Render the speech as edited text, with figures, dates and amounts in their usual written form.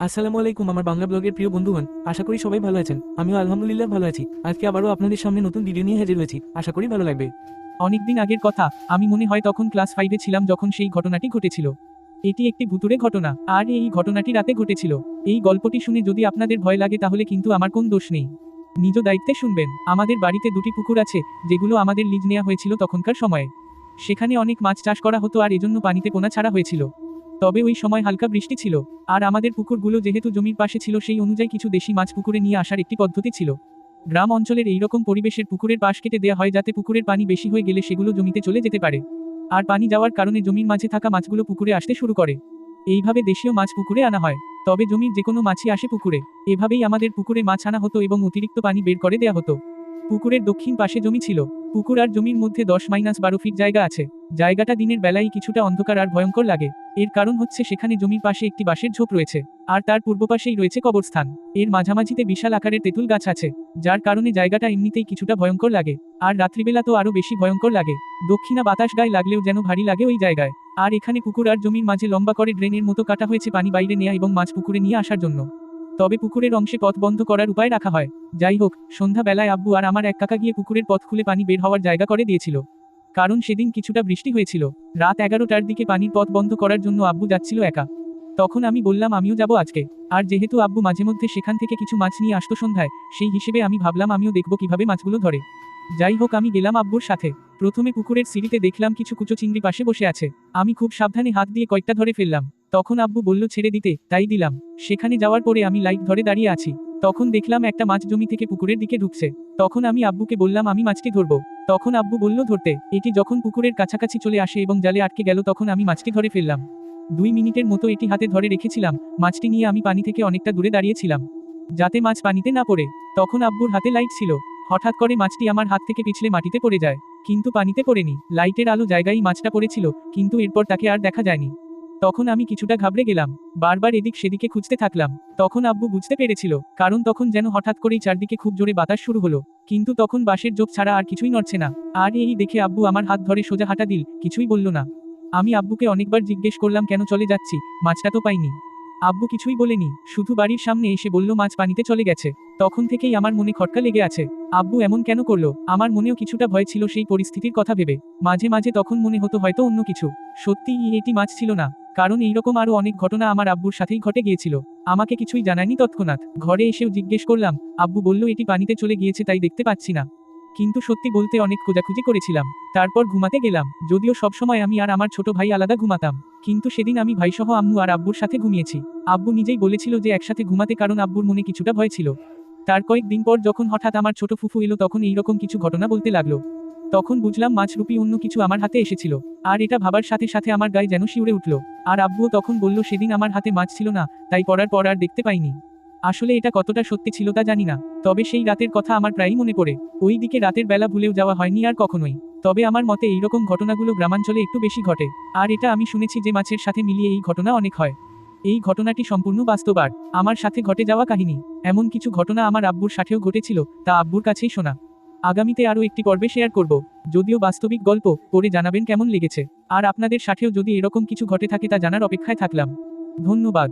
আসসালামু আলাইকুম আমার বাংলা ব্লগের প্রিয় বন্ধুগণ, আশা করি সবাই ভালো আছেন। আমিও আলহামদুলিল্লাহ ভালো আছি। আজকে আবারও আপনাদের সামনে নতুন ভিডিও নিয়ে হাজির হয়েছি, আশা করি ভালো লাগবে। অনেকদিন আগের কথা, আমি মনে হয় তখন ক্লাস 5-এ ছিলাম যখন সেই ঘটনাটি ঘটেছিল। এটি একটি ভুতুড়ে ঘটনা, আর এই ঘটনাটি রাতে ঘটেছিল। এই গল্পটি শুনে যদি আপনাদের ভয় লাগে তাহলে কিন্তু আমার কোন দোষ নেই। নিজ দায়িত্বে শুনবেন। আমাদের বাড়িতে দুটি পুকুর আছে, যেগুলো আমাদের লিজ নেওয়া হয়েছিল তখনকার সময়ে। সেখানে অনেক মাছ চাষ করা হতো আর এজন্য পানিতে পোনা ছাড়া হয়েছিল। তবে ওই সময় হালকা বৃষ্টি ছিল, আর আমাদের পুকুরগুলো যেহেতু জমির পাশে ছিল সেই অনুযায়ী কিছু দেশি মাছ পুকুরে নিয়ে আসার একটি পদ্ধতি ছিল। গ্রাম অঞ্চলের এইরকম পরিবেশের পুকুরের পাশ কেটে দেয়া হয় যাতে পুকুরের পানি বেশি হয়ে গেলে সেগুলো জমিতে চলে যেতে পারে। আর পানি যাওয়ার কারণে জমির মাঝে থাকা মাছগুলো পুকুরে আসতে শুরু করে। এইভাবে দেশীয় মাছ পুকুরে আনা হয়। তবে জমির যে কোনো মাছই আসে পুকুরে। এভাবেই আমাদের পুকুরে মাছ আনা হতো এবং অতিরিক্ত পানি বের করে দেয়া হতো। পুকুরের দক্ষিণ পাশে জমি ছিল। পুকুর আর জমির মধ্যে 10-12 ফিট জায়গা আছে। জায়গাটা দিনের বেলায় কিছুটা অন্ধকার আর ভয়ঙ্কর লাগে। এর কারণ হচ্ছে সেখানে জমির পাশে একটি বাঁশের ঝোপ রয়েছে, আর তার পূর্ব পাশেই রয়েছে কবরস্থান। এর মাঝামাঝিতে বিশাল আকারের তেঁতুল গাছ আছে, যার কারণে জায়গাটা এমনিতেই কিছুটা ভয়ঙ্কর লাগে। আর রাত্রিবেলা তো আরো বেশি ভয়ঙ্কর লাগে। দক্ষিণা বাতাস গায়ে লাগলেও যেন ভারী লাগে ওই জায়গায়। আর এখানে পুকুর আর জমির মাঝে লম্বা করে ড্রেনের মতো কাটা হয়েছে পানি বাইরে নেয়া এবং মাছ পুকুরে নিয়ে আসার জন্য। তবে পুকুরের অংশে পথ বন্ধ করার উপায় রাখা হয়। যাই হোক, সন্ধ্যা বেলায় আব্বু আর আমার এক কাকা গিয়ে পুকুরের পথ খুলে পানি বের হওয়ার জায়গা করে দিয়েছিল। কারণ সেদিন কিছুটা বৃষ্টি হয়েছিল। রাত 11টার দিকে পানির পথ বন্ধ করার জন্য আব্বু যাচ্ছিল একা। তখন আমি বললাম আমিও যাব আজকে। আর যেহেতু আব্বু মাঝে মধ্যে সেখান থেকে কিছু মাছ নিয়ে আসতো সন্ধ্যায়, সেই হিসেবে আমি ভাবলাম আমিও দেখব কিভাবে মাছগুলো ধরে। যাই হোক, আমি গেলাম আব্বুর সাথে। প্রথমে পুকুরের সিঁড়িতে দেখলাম কিছু কুচো চিংড়ি পাশে বসে আছে। আমি খুব সাবধানে হাত দিয়ে কয়েকটা ধরে ফেললাম। তখন আব্বু বলল ছেড়ে দিতে, তাই দিলাম। সেখানে যাওয়ার পরে আমি লাইট ধরে দাঁড়িয়ে আছি। তখন দেখলাম একটা মাছ জমি থেকে পুকুরের দিকে ঢুকছে। তখন আমি আব্বুকে বললাম আমি মাছটি ধরবো। তখন আব্বু বলল ধরতে। এটি যখন পুকুরের কাছাকাছি চলে আসে এবং জালে আটকে গেল তখন আমি মাছটি ধরে ফেললাম। 2 মিনিটের মতো এটি হাতে ধরে রেখেছিলাম। মাছটি নিয়ে আমি পানি থেকে অনেকটা দূরে দাঁড়িয়েছিলাম, যাতে মাছ পানিতে না পড়ে। তখন আব্বুর হাতে লাইট ছিল। হঠাৎ করে মাছটি আমার হাত থেকে পিছলে মাটিতে পড়ে যায়, কিন্তু পানিতে পড়েনি। লাইটের আলো জায়গায় মাছটা পড়েছিল, কিন্তু এরপর তাকে আর দেখা যায়নি। তখন আমি কিছুটা ঘাবড়ে গেলাম। বারবার এদিক সেদিকে খুঁজতে থাকলাম। তখন আব্বু বুঝতে পেরেছিল, কারণ তখন যেন হঠাৎ করেই চারদিকে খুব জোরে বাতাস শুরু হলো। কিন্তু তখন বাঁশের জোপ ছাড়া আর কিছুই নড়ছে না। আর এই দেখে আব্বু আমার হাত ধরে সোজা হাঁটা দিল, কিছুই বলল না। আমি আব্বুকে অনেকবার জিজ্ঞেস করলাম কেন চলে যাচ্ছি, মাছটা তো পাইনি। আব্বু কিছুই বলেনি, শুধু বাড়ির সামনে এসে বলল মাছ পানিতে চলে গেছে। তখন থেকেই আমার মনে খটকা লেগে আছে, আব্বু এমন কেন করলো। আমার মনেও কিছুটা ভয় ছিল সেই পরিস্থিতির কথা ভেবে। মাঝে মাঝে তখন মনে হতো হয়তো অন্য কিছু। সত্যিই এটি মাছ ছিল না, কারণ এইরকম আরো অনেক ঘটনা আমার আব্বুর সাথেই ঘটে গিয়েছিল। আমাকে কিছুই জানায়নি তৎক্ষণাৎ। ঘরে এসেও জিজ্ঞেস করলাম, আব্বু বলল এটি পানিতে চলে গিয়েছে তাই দেখতে পাচ্ছি না। কিন্তু সত্যি বলতে অনেক খোঁজাখুঁজি করেছিলাম। তারপর ঘুমাতে গেলাম, যদিও সবসময় আমি আর আমার ছোট ভাই আলাদা ঘুমাতাম। কিন্তু সেদিন আমি ভাইসহ আম্মু আর আব্বুর সাথে ঘুমিয়েছি। আব্বু নিজেই বলেছিল যে একসাথে ঘুমাতে, কারণ আব্বুর মনে কিছুটা ভয় ছিল। তার কয়েকদিন পর যখন হঠাৎ আমার ছোট ফুফু এলো তখন এইরকম কিছু ঘটনা বলতে লাগলো। তখন বুঝলাম মাছরূপী অন্য কিছু আমার হাতে এসেছিল। আর এটা ভাবার সাথে সাথে আমার গায়ে যেন শিউরে উঠল। আর আব্বুও তখন বলল সেদিন আমার হাতে মাছ ছিল না, তাই পড়ার পর আর দেখতে পাইনি। আসলে এটা কতটা সত্যি ছিল তা জানি না, তবে সেই রাতের কথা আমার প্রায়ই মনে পড়ে। ওই দিকে রাতের বেলা ভুলেও যাওয়া হয়নি আর কখনোই। তবে আমার মতে এইরকম ঘটনাগুলো গ্রামাঞ্চলে একটু বেশি ঘটে। আর এটা আমি শুনেছি যে মাছের সাথে মিলিয়ে এই ঘটনা অনেক হয়। এই ঘটনাটি সম্পূর্ণ বাস্তব আর আমার সাথে ঘটে যাওয়া কাহিনী। এমন কিছু ঘটনা আমার আব্বুর সাথেও ঘটেছিল, তা আব্বুর কাছেই শোনা। আগামীতে আরও একটি পর্বে শেয়ার করব, যদিও বাস্তবিক গল্প। পড়ে জানাবেন কেমন লেগেছে। আর আপনাদের সাথেও যদি এরকম কিছু ঘটে থাকে তা জানার অপেক্ষায় থাকলাম। ধন্যবাদ।